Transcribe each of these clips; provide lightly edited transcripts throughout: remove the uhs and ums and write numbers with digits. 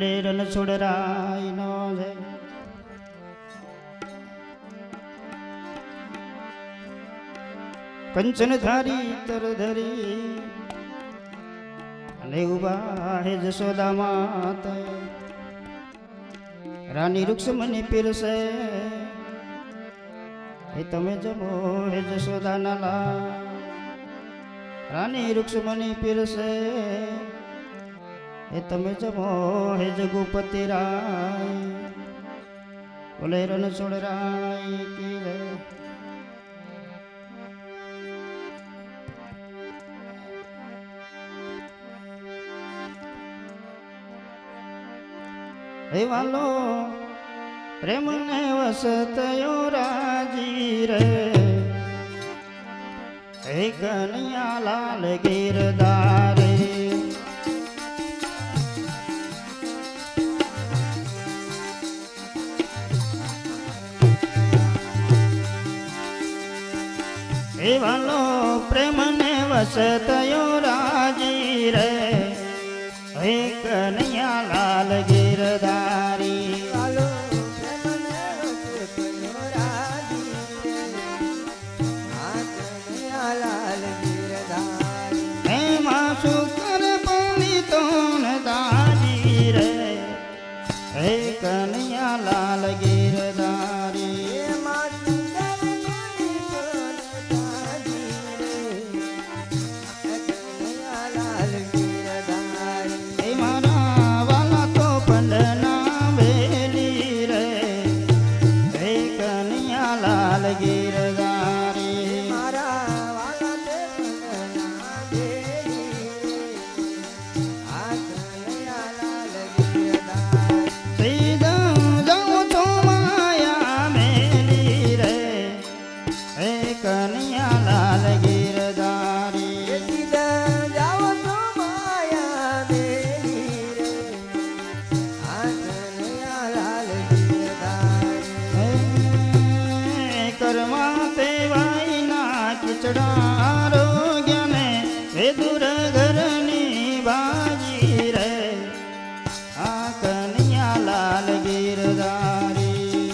બોલે રણછોડરાય નો જય. કંચન ધારી તર ધરી અને ઉભા હે જશોદા માતા. રાની રૂક્ષ્મણી પીરસે હે તમે જમો હે જશોદા નાલા. રાની રૂક્ષ્મણી પીરસે હે તમે જમો હે જગુપતિ રાય. બોલે રણછોડરાય કી જય. હે વાલો પ્રેમ ને વસતયો રાજી રે. હે કનૈયા લાલ ગીરધારે. હે વાલો પ્રેમ ને વસતયો રાજી રે. હે કનૈયા લાલ ગીરધારી. એમાં શુકર પાલી તો દાજી રે. હે કનૈયા લાલ ગીરધારી. આરોગ્ય ને હે દૂર ઘરની બાજી રે. આ કનૈયા લાલ ગીરધારી.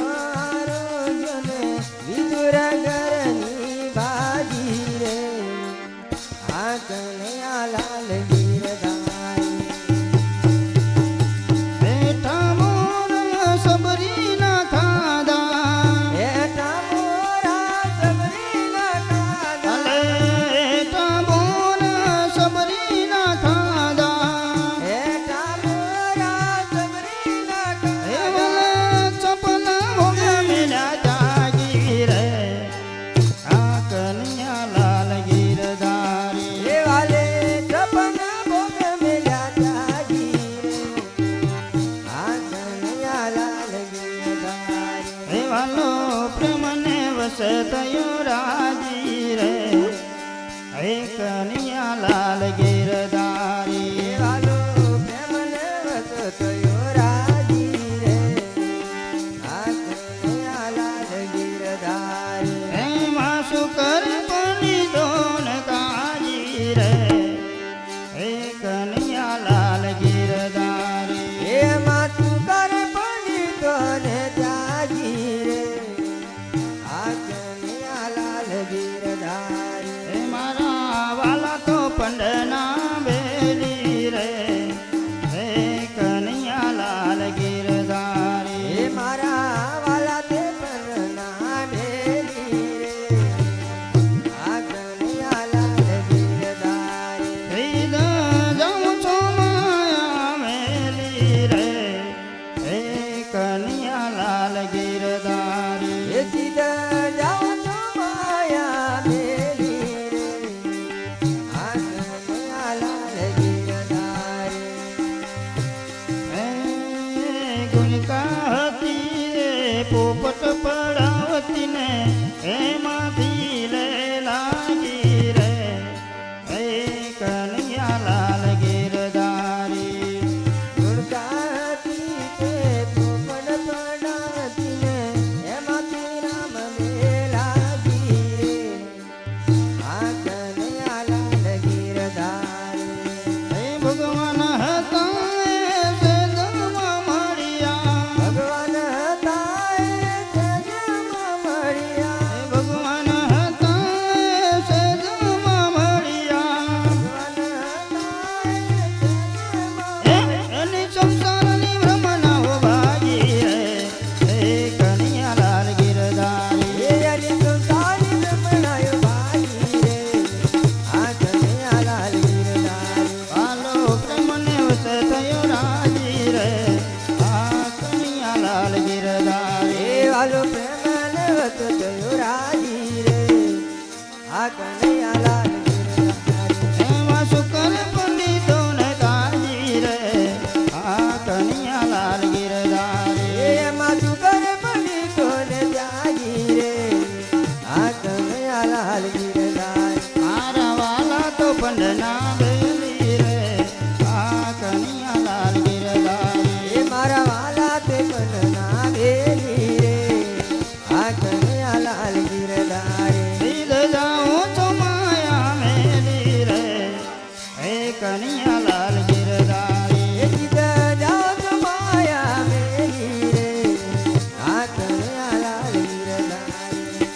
આરોગ્ય ને વિદુર ઘરની બાજી રે. આ કનૈયા લાલ ગીરધારી. બેઠા મોર સબરી ના ખાધા. વસતયો રાજી રે. હે કનૈયા લાલ ગીરધારી. વાલો પ્રેમ ને વસતયો રાજી રે. આ કનૈયા લાલ ગીરધારી. એમાં શુકર પની દોન કાજી રે. હે કનૈયા લાલ ગીરધારી. એમાં શુકર પની દોન જાજી રે. મારા વાલા તો પંડના બેલી રે. હે કનૈયા લાલ ગીરધારી. મારા વાલા તે પંડના બેલી રે. આ કનૈયા લાલ ગીરધારી. જાઉં છો માયા મેલી રે. હે કનૈયા લાલ ગીરધારી. સીધા જાઉં છો માયા મેલી રે. આ કનૈયા લાલ ગીરધારી. ગુણકા હતી રે પોપટ પડાવતી ને એમાંથી લે લાગી રે. હે કનૈયા લાલ ગીરધારી. ગુણકા હતી તે પોપટ પડાવતી ને એમાંથી રામ લે લાગી રે. આ કનૈયા લાલ ગીરધારી. હે ભગવાન હતા એ સેજમાં મળ્યા ભગવાન હતા એ સેજમાં મળ્યા ભગવાન હતા એ સેજમાં મળ્યા એની સંસારની ભ્રમણાઓ ભાગી રે એ કનૈયાલાલ ગિરધારી એની સંસારની ભ્રમણાઓ ભાગી રે આ કનૈયાલાલ ગિરધારી આલો પ્રેમને વસે થયો રાજી રે આ કનૈયાલાલ ગિરધારી વાલો પ્રેમને વસ થયો રાજી રે આ કનૈયાલાલ ગિરધારી એમાં શુકર પંડિતોને તાજી રે આ કનૈયાલાલ ગિરધારી એમાં સુકર પંડિતોને ત્યાગી રે આ કનૈયાલાલ ગિરધારી મારા વાલા તો પંડના બેલી રે આ કનૈયાલાલ ગિરધારી એ મારા વાલા તે પન્ના વેલી રે આ કનૈયાલાલ ગિરધારી દીદ જાઉં છો માયા મેલી રે હે કનૈયાલાલ ગિરધારી એ જીત જાઓ તો માયા મેલી રે આ કનૈયાલાલ ગિરધારી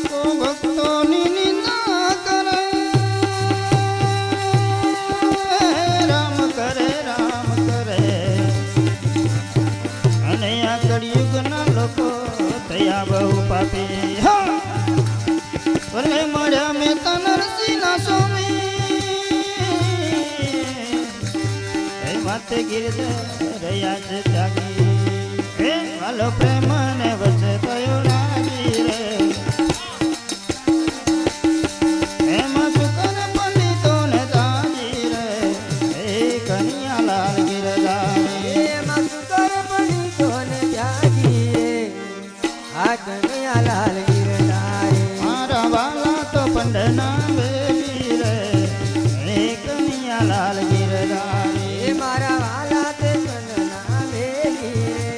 તો ભક્તોની નિંદા કરે રામ કરે અને આ કળિયુગના લોકો થયા બહુ પાપી હા ભલે મળ્યા મેતા નરસિંહના સ્વામી હે માતે ગિરધર રહ્યા છે ત્યાગી હે વાલો પ્રેમ ને વચ્ચે થયો રાજી રે એમાં શુકર પંડિતોને તાજી રે હે કનૈયાલાલ ગિરધારી એમાં સુકર પંડિતોને ત્યાગી રે આ કનૈયાલાલ ગિરધારી મારા વાલા તો પંડના બેલી રે હે કનૈયાલાલ ગિરધારી એ મારા વાલા તે પન્ના વેલી રે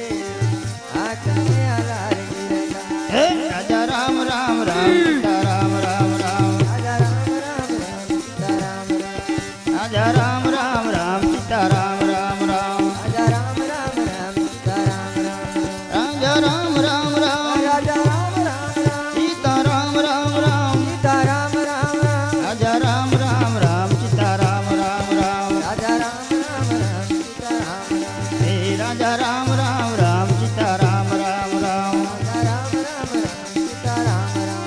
આ કનૈયાલાલ ગિરધારી હે રાજા રામ રામ રામ સીતા રામ રામ રામ રાજા રામ રામ રામ સીતા રામ રામ રાજા રામ રામ રામ સીતા રામ રામ રામ રાજા રામ રામ રામ સીતા રામ રામ રાજા રામ રામ રામ રાજા રામ રામ રામ સીતા રામ રામ રામ સીતા રામ રામ રામ રાજા રામ રામ રામ સીતા રામ રામ રામ રાજા રામ રામ રામ સીતા રામ રામ હે રાજા રામ રામ રામ સીતા રામ રામ રામ રાજા રામ રામ રામ સીતા રામ રામ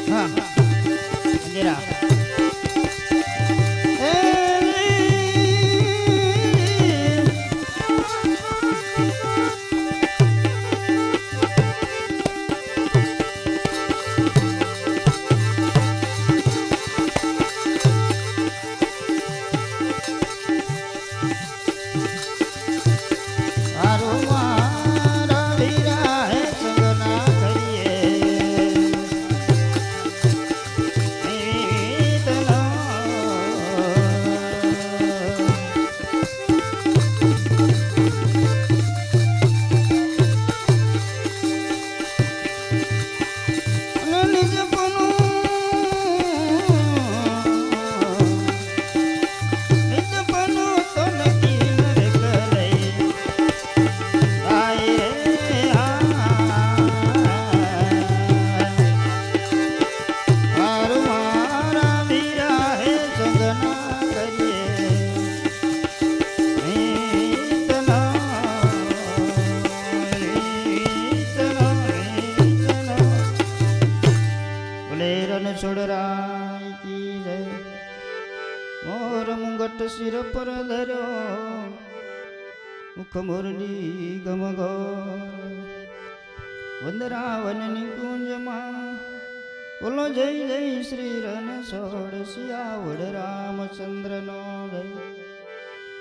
હા જરા હે હારું મારા વીરા હે સંગના કરીએ છોડરાય કી જય મોર મુંગટ શિર પર ધર્યો મુખ મુરલી ગમગો વંદરાવનની કુંજમાં બોલો જય જય શ્રી રણછોડ સિયાવડ રામચંદ્રનો જય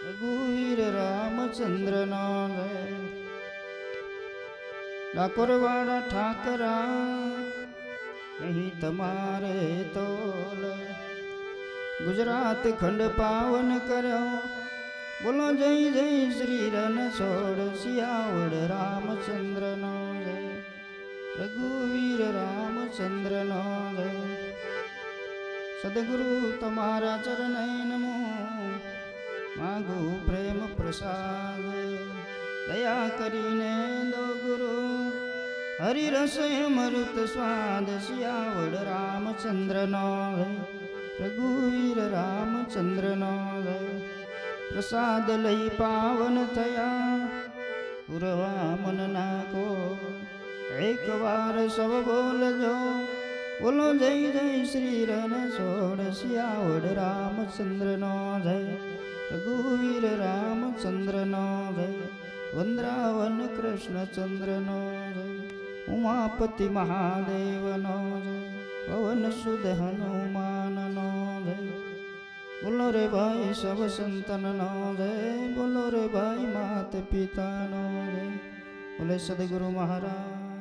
રઘુવીર રામચંદ્રનો જય ડાકોર વાળા ઠાકરા અહીં તમારે તોલ ગુજરાત ખંડ પાવન કર્યો બોલો જય જય શ્રી રણછોડ સિયાવડ રામચંદ્રનો જય રઘુવીર રામચંદ્રનો જય સદગુરુ તમારા ચરણે નમો માગું પ્રેમ પ્રસાદ દયા કરીને દો ગુરુ હરિરસ અમૃત સ્વાદ સિયાવડ રામચંદ્રનો જય રઘુવીર રામચંદ્રનો જય પ્રસાદ લઈ પાવન થયા પુરવા મન નાખો એક વાર સૌ બોલજો બોલો જય જય શ્રી રણછોડ સિયાવડ રામચંદ્રનો જય રઘુવીર રામચંદ્રનો જય વંદ્રાવન કૃષ્ણચંદ્રનો જય ઉમાપતિ મહાદેવનો જય પવન સુદ હનુમાનનો જય બોલો રે ભાઈ સબ સંતનનો જય બોલો રે ભાઈ માત પિતાનો જય બોલે સદગુરુ મહારાજ